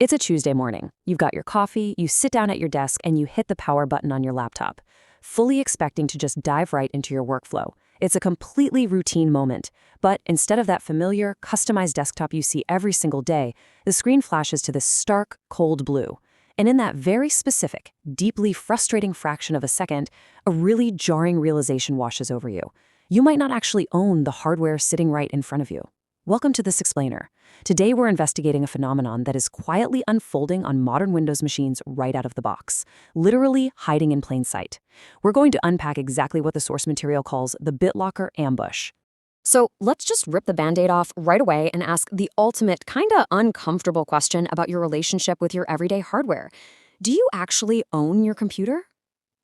It's a Tuesday morning. You've got your coffee, you sit down at your desk, and you hit the power button on your laptop, fully expecting to just dive right into your workflow. It's a completely routine moment, but instead of that familiar, customized desktop you see every single day, the screen flashes to this stark, cold blue. And in that very specific, deeply frustrating fraction of a second, a really jarring realization washes over you. You might not actually own the hardware sitting right in front of you. Welcome to This Explainer. Today we're investigating a phenomenon that is quietly unfolding on modern Windows machines right out of the box, literally hiding in plain sight. We're going to unpack exactly what the source material calls the BitLocker ambush. So let's just rip the Band-Aid off right away and ask the ultimate, kinda uncomfortable question about your relationship with your everyday hardware. Do you actually own your computer?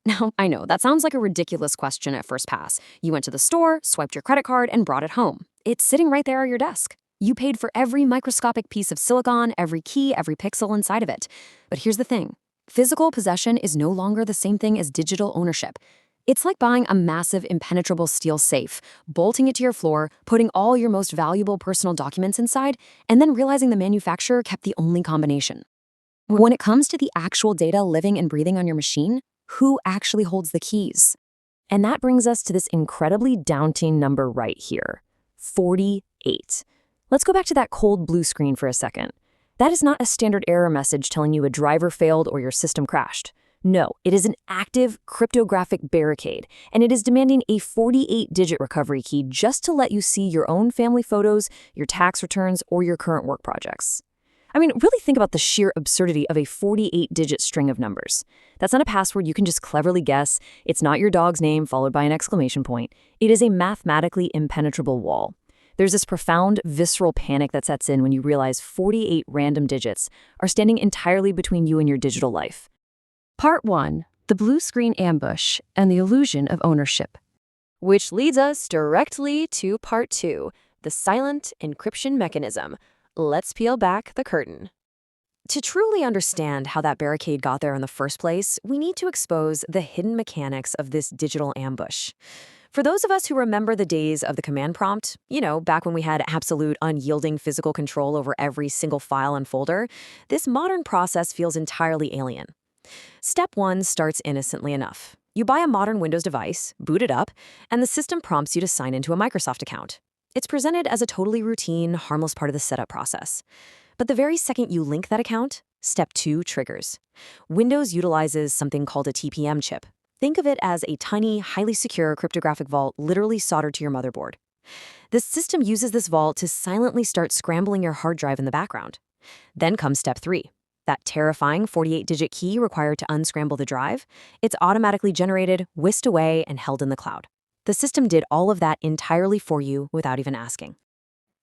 Now, I know, that sounds like a ridiculous question at first pass. You went to the store, swiped your credit card, and brought it home. It's sitting right there at your desk. You paid for every microscopic piece of silicon, every key, every pixel inside of it. But here's the thing. Physical possession is no longer the same thing as digital ownership. It's like buying a massive, impenetrable steel safe, bolting it to your floor, putting all your most valuable personal documents inside, and then realizing the manufacturer kept the only combination. When it comes to the actual data living and breathing on your machine, who actually holds the keys? And that brings us to this incredibly daunting number right here, 48. Let's go back to that cold blue screen for a second. That is not a standard error message telling you a driver failed or your system crashed. No, it is an active cryptographic barricade, and it is demanding a 48-digit recovery key just to let you see your own family photos, your tax returns, or your current work projects. I mean, really think about the sheer absurdity of a 48-digit string of numbers. That's not a password you can just cleverly guess. It's not your dog's name followed by an exclamation point. It is a mathematically impenetrable wall. There's this profound, visceral panic that sets in when you realize 48 random digits are standing entirely between you and your digital life. Part 1. The Blue Screen Ambush and the Illusion of Ownership. Which leads us directly to Part 2, the Silent Encryption Mechanism. Let's peel back the curtain. To truly understand how that barricade got there in the first place, we need to expose the hidden mechanics of this digital ambush. For those of us who remember the days of the command prompt, back when we had absolute unyielding physical control over every single file and folder, this modern process feels entirely alien. Step 1 starts innocently enough. You buy a modern Windows device, boot it up, and the system prompts you to sign into a Microsoft account. It's presented as a totally routine, harmless part of the setup process. But the very second you link that account, Step 2 triggers. Windows utilizes something called a TPM chip. Think of it as a tiny, highly secure cryptographic vault literally soldered to your motherboard. The system uses this vault to silently start scrambling your hard drive in the background. Then comes Step 3. That terrifying 48-digit key required to unscramble the drive, it's automatically generated, whisked away, and held in the cloud. The system did all of that entirely for you without even asking.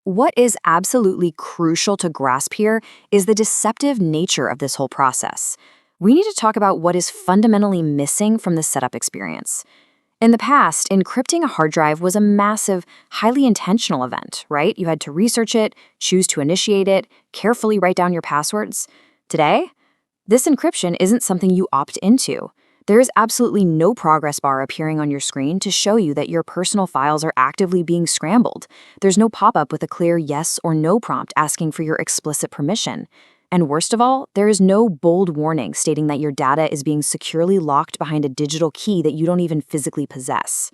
What is absolutely crucial to grasp here is the deceptive nature of this whole process. We need to talk about what is fundamentally missing from the setup experience. In the past, encrypting a hard drive was a massive, highly intentional event, right? You had to research it, choose to initiate it, carefully write down your passwords. Today, this encryption isn't something you opt into. There is absolutely no progress bar appearing on your screen to show you that your personal files are actively being scrambled. There's no pop-up with a clear yes or no prompt asking for your explicit permission. And worst of all, there is no bold warning stating that your data is being securely locked behind a digital key that you don't even physically possess.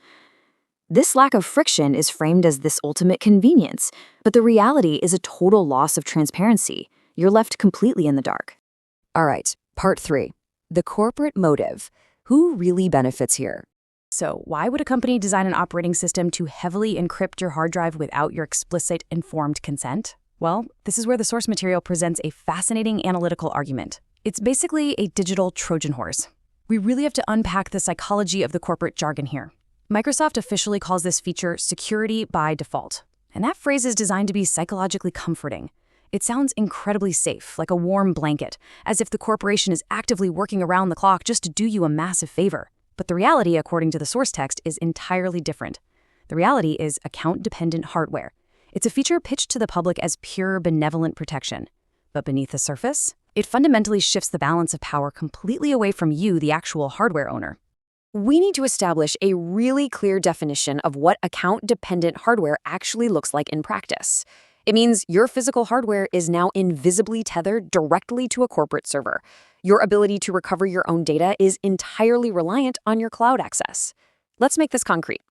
This lack of friction is framed as this ultimate convenience, but the reality is a total loss of transparency. You're left completely in the dark. All right, Part 3. The corporate motive. Who really benefits here? So, why would a company design an operating system to heavily encrypt your hard drive without your explicit, informed consent? Well, this is where the source material presents a fascinating analytical argument. It's basically a digital Trojan horse. We really have to unpack the psychology of the corporate jargon here. Microsoft officially calls this feature security by default. And that phrase is designed to be psychologically comforting. It sounds incredibly safe, like a warm blanket, as if the corporation is actively working around the clock just to do you a massive favor. But the reality, according to the source text, is entirely different. The reality is account-dependent hardware. It's a feature pitched to the public as pure benevolent protection. But beneath the surface, it fundamentally shifts the balance of power completely away from you, the actual hardware owner. We need to establish a really clear definition of what account-dependent hardware actually looks like in practice. It means your physical hardware is now invisibly tethered directly to a corporate server. Your ability to recover your own data is entirely reliant on your cloud access. Let's make this concrete.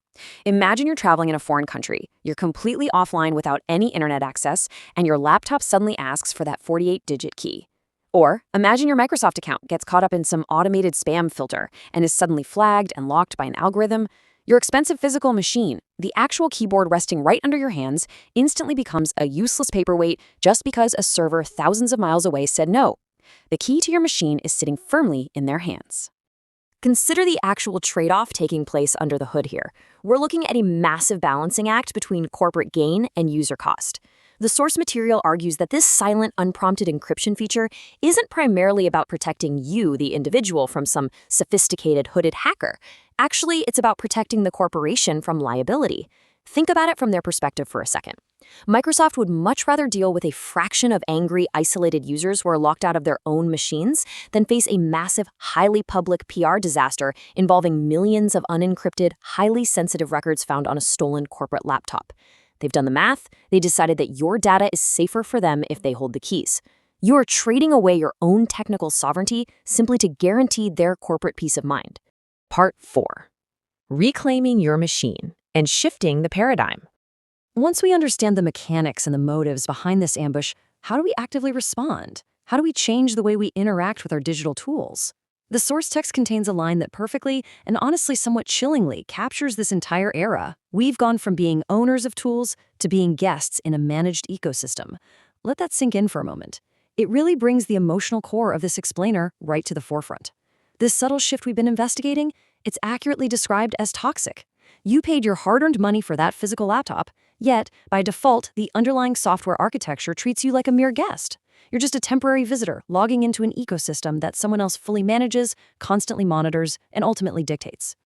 Imagine you're traveling in a foreign country. You're completely offline without any internet access, and your laptop suddenly asks for that 48-digit key. Or imagine your Microsoft account gets caught up in some automated spam filter and is suddenly flagged and locked by an algorithm. Your expensive physical machine, the actual keyboard resting right under your hands, instantly becomes a useless paperweight just because a server thousands of miles away said no. The key to your machine is sitting firmly in their hands. Consider the actual trade-off taking place under the hood here. We're looking at a massive balancing act between corporate gain and user cost. The source material argues that this silent, unprompted encryption feature isn't primarily about protecting you, the individual, from some sophisticated hooded hacker. Actually, it's about protecting the corporation from liability. Think about it from their perspective for a second. Microsoft would much rather deal with a fraction of angry, isolated users who are locked out of their own machines than face a massive, highly public PR disaster involving millions of unencrypted, highly sensitive records found on a stolen corporate laptop. They've done the math. They decided that your data is safer for them if they hold the keys. You are trading away your own technical sovereignty simply to guarantee their corporate peace of mind. Part 4. Reclaiming your machine and shifting the paradigm. Once we understand the mechanics and the motives behind this ambush, how do we actively respond? How do we change the way we interact with our digital tools? The source text contains a line that perfectly and honestly somewhat chillingly captures this entire era. We've gone from being owners of tools to being guests in a managed ecosystem. Let that sink in for a moment. It really brings the emotional core of this explainer right to the forefront. This subtle shift we've been investigating, it's accurately described as toxic. You paid your hard-earned money for that physical laptop, yet, by default, the underlying software architecture treats you like a mere guest. You're just a temporary visitor logging into an ecosystem that someone else fully manages, constantly monitors, and ultimately dictates.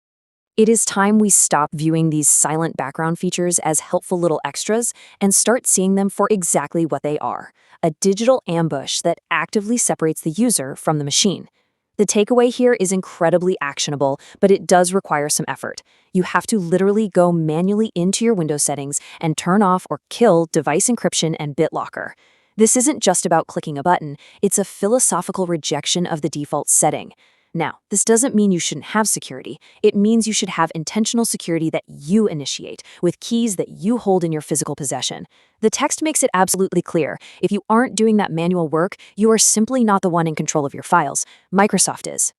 It is time we stop viewing these silent background features as helpful little extras and start seeing them for exactly what they are: a digital ambush that actively separates the user from the machine. The takeaway here is incredibly actionable, but it does require some effort. You have to literally go manually into your Windows settings and turn off or kill device encryption and BitLocker. This isn't just about clicking a button, it's a philosophical rejection of the default setting. Now, this doesn't mean you shouldn't have security. It means you should have intentional security that you initiate, with keys that you hold in your physical possession. The text makes it absolutely clear. If you aren't doing that manual work, you are simply not the one in control of your files. Microsoft is.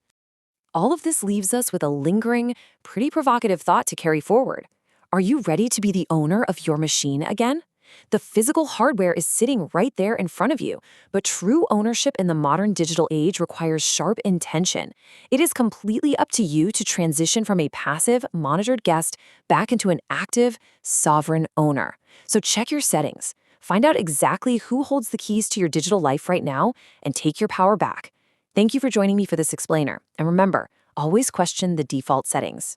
All of this leaves us with a lingering, pretty provocative thought to carry forward. Are you ready to be the owner of your machine again? The physical hardware is sitting right there in front of you, but true ownership in the modern digital age requires sharp intention. It is completely up to you to transition from a passive, monitored guest back into an active, sovereign owner. So check your settings. Find out exactly who holds the keys to your digital life right now and take your power back. Thank you for joining me for this explainer. And remember, always question the default settings.